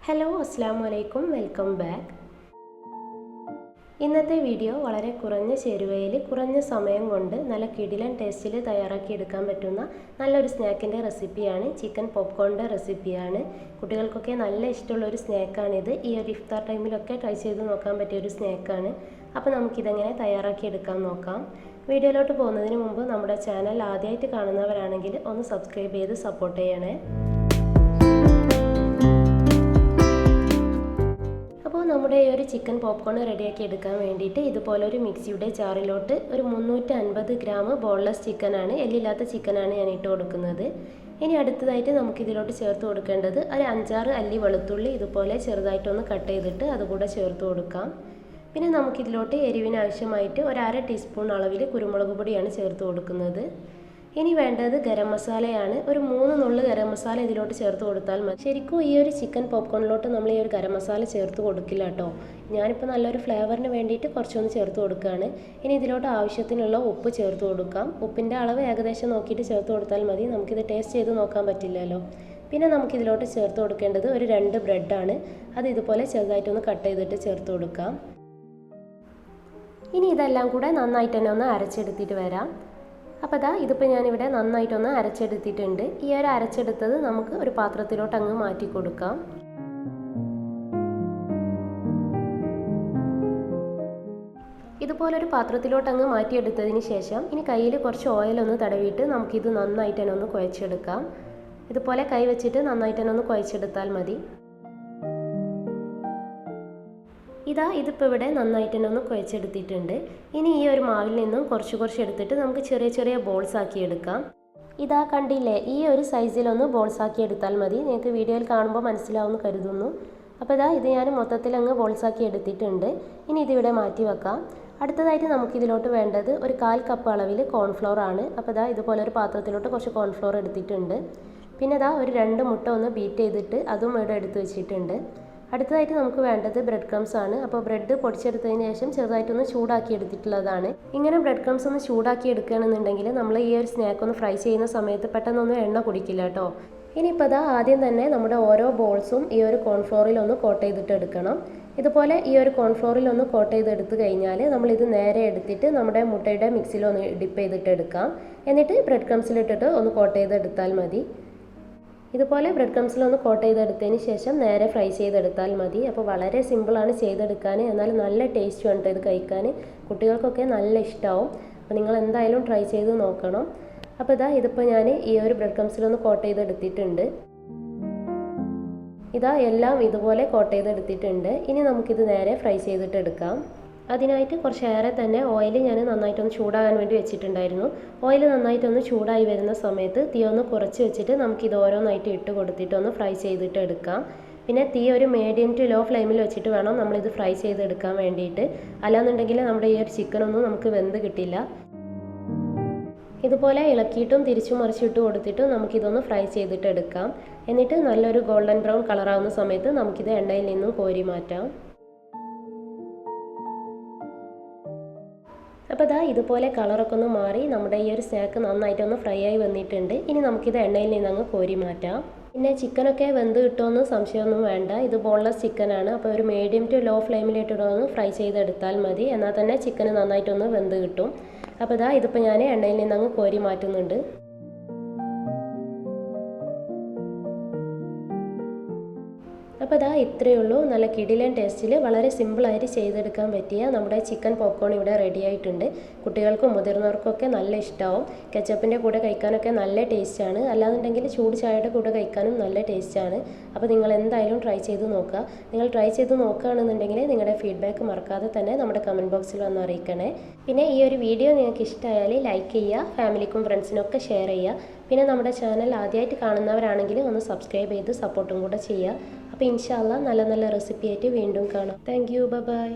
Hello അസ്സാം വലൈക്കും welcome back. ഇന്നത്തെ വീഡിയോ വളരെ കുറഞ്ഞ ചേരുവയിൽ കുറഞ്ഞ സമയം കൊണ്ട് നല്ല കിടിലൻ ടേസ്റ്റിൽ തയ്യാറാക്കി എടുക്കാൻ പറ്റുന്ന നല്ലൊരു സ്നാക്കിൻ്റെ റെസിപ്പിയാണ്. ചിക്കൻ പോപ്കോണിൻ്റെ റെസിപ്പിയാണ്. കുട്ടികൾക്കൊക്കെ നല്ല ഇഷ്ടമുള്ള ഒരു സ്നാക്കാണിത്. ഈ ഒരു ഇഫ്താർ ടൈമിലൊക്കെ ട്രൈ ചെയ്ത് നോക്കാൻ പറ്റിയ ഒരു സ്നാക്കാണ്. അപ്പോൾ നമുക്കിതെങ്ങനെ തയ്യാറാക്കി എടുക്കാൻ നോക്കാം. വീഡിയോയിലോട്ട് പോകുന്നതിന് മുമ്പ് നമ്മുടെ ചാനൽ ആദ്യമായിട്ട് കാണുന്നവരാണെങ്കിൽ ഒന്ന് സബ്സ്ക്രൈബ് ചെയ്ത് സപ്പോർട്ട് ചെയ്യണേ. നമ്മുടെ ഈ ഒരു ചിക്കൻ പോപ്കോൺ റെഡിയാക്കി എടുക്കാൻ വേണ്ടിയിട്ട് ഇതുപോലെ ഒരു മിക്സിയുടെ ജാറിലോട്ട് ഒരു 350 ഗ്രാം ബോൺലെസ് ചിക്കനാണ്, എല്ലില്ലാത്ത ചിക്കനാണ് ഞാൻ ഇട്ട് കൊടുക്കുന്നത്. ഇനി അടുത്തതായിട്ട് നമുക്കിതിലോട്ട് ചേർത്ത് കൊടുക്കേണ്ടത് ഒരു 5-6 അല്ലി വെളുത്തുള്ളി ഇതുപോലെ ചെറുതായിട്ടൊന്ന് കട്ട് ചെയ്തിട്ട് അതുകൂടെ ചേർത്ത് കൊടുക്കാം. പിന്നെ നമുക്കിതിലോട്ട് എരിവിന് ആവശ്യമായിട്ട് ഒരു 1/2 ടീസ്പൂൺ അളവിൽ കുരുമുളക് പൊടിയാണ് ചേർത്ത് കൊടുക്കുന്നത്. ഇനി വേണ്ടത് ഗരം മസാലയാണ്. ഒരു 3 നുള്ള് ഗരം മസാല ഇതിലോട്ട് ചേർത്ത് കൊടുത്താൽ മതി. ശരിക്കും ഈ ഒരു ചിക്കൻ പോപ്കോണിലോട്ട് നമ്മൾ ഈ ഒരു ഗരം മസാല ചേർത്ത് കൊടുക്കില്ല കേട്ടോ. ഞാനിപ്പോൾ നല്ലൊരു ഫ്ലേവറിന് വേണ്ടിയിട്ട് കുറച്ചൊന്ന് ചേർത്ത് കൊടുക്കുകയാണ്. ഇനി ഇതിലോട്ട് ആവശ്യത്തിനുള്ള ഉപ്പ് ചേർത്ത് കൊടുക്കാം. ഉപ്പിൻ്റെ അളവ് ഏകദേശം നോക്കിയിട്ട് ചേർത്ത് കൊടുത്താൽ മതി. നമുക്കിത് ടേസ്റ്റ് ചെയ്ത് നോക്കാൻ പറ്റില്ലല്ലോ. പിന്നെ നമുക്കിതിലോട്ട് ചേർത്ത് കൊടുക്കേണ്ടത് ഒരു 2 ബ്രെഡാണ്. അത് ഇതുപോലെ ചെറുതായിട്ടൊന്ന് കട്ട് ചെയ്തിട്ട് ചേർത്ത് കൊടുക്കാം. ഇനി ഇതെല്ലാം കൂടെ നന്നായിട്ട് തന്നെ ഒന്ന് അരച്ചെടുത്തിട്ട് വരാം. അപ്പോൾ ഇതിപ്പോൾ ഞാനിവിടെ നന്നായിട്ടൊന്ന് അരച്ചെടുത്തിട്ടുണ്ട്. ഈ ഒരു അരച്ചെടുത്തത് നമുക്ക് ഒരു പാത്രത്തിലോട്ട് അങ്ങ് മാറ്റി കൊടുക്കാം. ഇതുപോലൊരു പാത്രത്തിലോട്ട് അങ്ങ് മാറ്റിയെടുത്തതിന് ശേഷം ഇനി കയ്യിൽ കുറച്ച് ഓയിലൊന്ന് തടവിയിട്ട് നമുക്കിത് നന്നായിട്ട് തന്നെ ഒന്ന് കുഴച്ചെടുക്കാം. ഇതുപോലെ കൈ വെച്ചിട്ട് നന്നായിട്ട് തന്നെ ഒന്ന് കുഴച്ചെടുത്താൽ മതി. ഇതിപ്പോൾ ഇവിടെ നന്നായിട്ട് തന്നെ ഒന്ന് കുഴച്ചെടുത്തിട്ടുണ്ട്. ഇനി ഈ ഒരു മാവിൽ നിന്നും കുറച്ച് എടുത്തിട്ട് നമുക്ക് ചെറിയ ചെറിയ ബോൾസ് ആക്കി എടുക്കാം. കണ്ടില്ലേ, ഈ ഒരു സൈസിലൊന്ന് ബോൾസ് ആക്കി എടുത്താൽ മതി. നിങ്ങൾക്ക് വീഡിയോയിൽ കാണുമ്പോൾ മനസ്സിലാവുമെന്ന് കരുതുന്നു. അപ്പോൾ ഇത് ഞാൻ മൊത്തത്തിൽ അങ്ങ് ബോൾസ് ആക്കി എടുത്തിട്ടുണ്ട്. ഇനി ഇതിവിടെ മാറ്റി വെക്കാം. അടുത്തതായിട്ട് നമുക്കിതിലോട്ട് വേണ്ടത് ഒരു 1/4 കപ്പ് അളവിൽ കോൺഫ്ലോർ ആണ്. അപ്പോൾ ഇതുപോലെ ഒരു പാത്രത്തിലോട്ട് കുറച്ച് കോൺഫ്ലോർ എടുത്തിട്ടുണ്ട്. പിന്നെ ഒരു 2 മുട്ട ഒന്ന് ബീറ്റ് ചെയ്തിട്ട് അതും ഇവിടെ എടുത്ത് വെച്ചിട്ടുണ്ട്. അടുത്തതായിട്ട് നമുക്ക് വേണ്ടത് ബ്രെഡ് ക്രംസ് ആണ്. അപ്പോൾ ബ്രെഡ് പൊടിച്ചെടുത്തതിന് ശേഷം ചെറുതായിട്ടൊന്ന് ചൂടാക്കി എടുത്തിട്ടുള്ളതാണ്. ഇങ്ങനെ ബ്രെഡ് ക്രംസ് ഒന്ന് ചൂടാക്കി എടുക്കുകയാണെന്നുണ്ടെങ്കിൽ നമ്മൾ ഈ ഒരു സ്നാക്ക് ഒന്ന് ഫ്രൈ ചെയ്യുന്ന സമയത്ത് പെട്ടെന്നൊന്നും എണ്ണ കുടിക്കില്ല കേട്ടോ. ഇനിയിപ്പോൾ ആദ്യം തന്നെ നമ്മുടെ ഓരോ ബോൾസും ഈ ഒരു കോൺഫ്ലോറിലൊന്ന് കോട്ട് ചെയ്തിട്ട് എടുക്കണം. ഇതുപോലെ ഈ ഒരു കോൺഫ്ലോറിലൊന്ന് കോട്ട് ചെയ്തെടുത്ത് കഴിഞ്ഞാൽ നമ്മളിത് നേരെ എടുത്തിട്ട് നമ്മുടെ മുട്ടയുടെ മിക്സിലൊന്ന് ഡിപ്പ് ചെയ്തിട്ട് എടുക്കാം. എന്നിട്ട് ബ്രെഡ് ക്രംസിലിട്ടിട്ട് ഒന്ന് കോട്ട് ചെയ്തെടുത്താൽ മതി. ഇതുപോലെ ബ്രെഡ് ക്രംസിലൊന്ന് കോട്ട് ചെയ്തെടുത്തതിന് ശേഷം നേരെ ഫ്രൈ ചെയ്തെടുത്താൽ മതി. അപ്പോൾ വളരെ സിമ്പിളാണ് ചെയ്തെടുക്കാൻ, എന്നാൽ നല്ല ടേസ്റ്റ് ഉണ്ട് ഇത് കഴിക്കാൻ. കുട്ടികൾക്കൊക്കെ നല്ല ഇഷ്ടമാവും. അപ്പോൾ നിങ്ങൾ എന്തായാലും ട്രൈ ചെയ്ത് നോക്കണം. അപ്പോൾ ഇതിപ്പോൾ ഞാൻ ഈ ഒരു ബ്രെഡ് ക്രംസിലൊന്ന് കോട്ട് ചെയ്തെടുത്തിട്ടുണ്ട്. എല്ലാം ഇതുപോലെ കോട്ട് ചെയ്തെടുത്തിട്ടുണ്ട്. ഇനി നമുക്കിത് നേരെ ഫ്രൈ ചെയ്തിട്ട് എടുക്കാം. അതിനായിട്ട് കുറച്ചേറെ തന്നെ ഓയിൽ ഞാൻ നന്നായിട്ടൊന്ന് ചൂടാകാൻ വേണ്ടി വെച്ചിട്ടുണ്ടായിരുന്നു. ഓയിൽ നന്നായിട്ടൊന്ന് ചൂടായി വരുന്ന സമയത്ത് തീ ഒന്ന് കുറച്ച് വെച്ചിട്ട് നമുക്കിത് ഓരോന്നായിട്ട് ഇട്ട് കൊടുത്തിട്ടൊന്ന് ഫ്രൈ ചെയ്തിട്ട് എടുക്കാം. പിന്നെ തീ ഒരു മീഡിയം ടു ലോ ഫ്ലെയിമിൽ വെച്ചിട്ട് വേണം നമ്മളിത് ഫ്രൈ ചെയ്തെടുക്കാൻ വേണ്ടിയിട്ട്. അല്ലാന്നുണ്ടെങ്കിൽ നമ്മുടെ ഈ ഒരു ചിക്കനൊന്നും നമുക്ക് വെന്ത് കിട്ടില്ല. ഇതുപോലെ ഇളക്കിയിട്ടും തിരിച്ചും മറിച്ചിട്ട് കൊടുത്തിട്ടും നമുക്കിതൊന്ന് ഫ്രൈ ചെയ്തിട്ട് എടുക്കാം. എന്നിട്ട് നല്ലൊരു ഗോൾഡൻ ബ്രൗൺ കളറാവുന്ന സമയത്ത് നമുക്കിത് എണ്ണയിൽ നിന്നും കോരി മാറ്റാം. അപ്പോൾ ഇതുപോലെ കളറൊക്കെ ഒന്ന് മാറി നമ്മുടെ ഈ ഒരു സ്നാക്ക് നന്നായിട്ടൊന്ന് ഫ്രൈ ആയി വന്നിട്ടുണ്ട്. ഇനി നമുക്കിത് എണ്ണയിൽ നിന്ന് അങ്ങ് കോരി മാറ്റാം. പിന്നെ ചിക്കനൊക്കെ വെന്ത് കിട്ടുമെന്ന് സംശയമൊന്നും വേണ്ട. ഇത് ബോൺലെസ് ചിക്കനാണ്. അപ്പോൾ ഒരു മീഡിയം ടു ലോ ഫ്ലെയിമിലിട്ടിട്ടൊന്ന് ഫ്രൈ ചെയ്തെടുത്താൽ മതി. എന്നാൽ തന്നെ ചിക്കന് നന്നായിട്ടൊന്ന് വെന്ത് കിട്ടും. അപ്പോൾ ഇതിപ്പോൾ ഞാൻ എണ്ണയിൽ നിന്ന് അങ്ങ് കോരി മാറ്റുന്നുണ്ട്. അപ്പോൾ ഇത്രയേ ഉള്ളൂ. നല്ല കിടിലൻ ടേസ്റ്റിൽ വളരെ സിമ്പിളായിട്ട് ചെയ്തെടുക്കാൻ പറ്റിയ നമ്മുടെ ചിക്കൻ പോപ്കോൺ ഇവിടെ റെഡി ആയിട്ടുണ്ട്. കുട്ടികൾക്കും മുതിർന്നവർക്കൊക്കെ നല്ല ഇഷ്ടമാവും. കെച്ചപ്പിൻ്റെ കൂടെ കഴിക്കാനൊക്കെ നല്ല ടേസ്റ്റാണ്. അല്ലാന്നുണ്ടെങ്കിൽ ചൂട് ചായയുടെ കൂടെ കഴിക്കാനും നല്ല ടേസ്റ്റാണ്. അപ്പോൾ നിങ്ങൾ എന്തായാലും ട്രൈ ചെയ്ത് നോക്കുക. നിങ്ങൾ ട്രൈ ചെയ്ത് നോക്കുകയാണെന്നുണ്ടെങ്കിൽ നിങ്ങളുടെ ഫീഡ്ബാക്ക് മറക്കാതെ തന്നെ നമ്മുടെ കമൻറ്റ് ബോക്സിൽ വന്ന് അറിയിക്കണേ. പിന്നെ ഈ ഒരു വീഡിയോ നിങ്ങൾക്ക് ഇഷ്ടമായാൽ ലൈക്ക് ചെയ്യുക, ഫാമിലിക്കും ഫ്രണ്ട്സിനൊക്കെ ഷെയർ ചെയ്യുക. പിന്നെ നമ്മുടെ ചാനൽ ആദ്യമായിട്ട് കാണുന്നവരാണെങ്കിൽ ഒന്ന് സബ്സ്ക്രൈബ് ചെയ്ത് സപ്പോർട്ടും കൂടെ ചെയ്യുക. അപ്പോൾ ഇൻഷാ അല്ലാഹ് നല്ല നല്ല റെസിപ്പി ആയിട്ട് വീണ്ടും കാണാം. Thank you, by.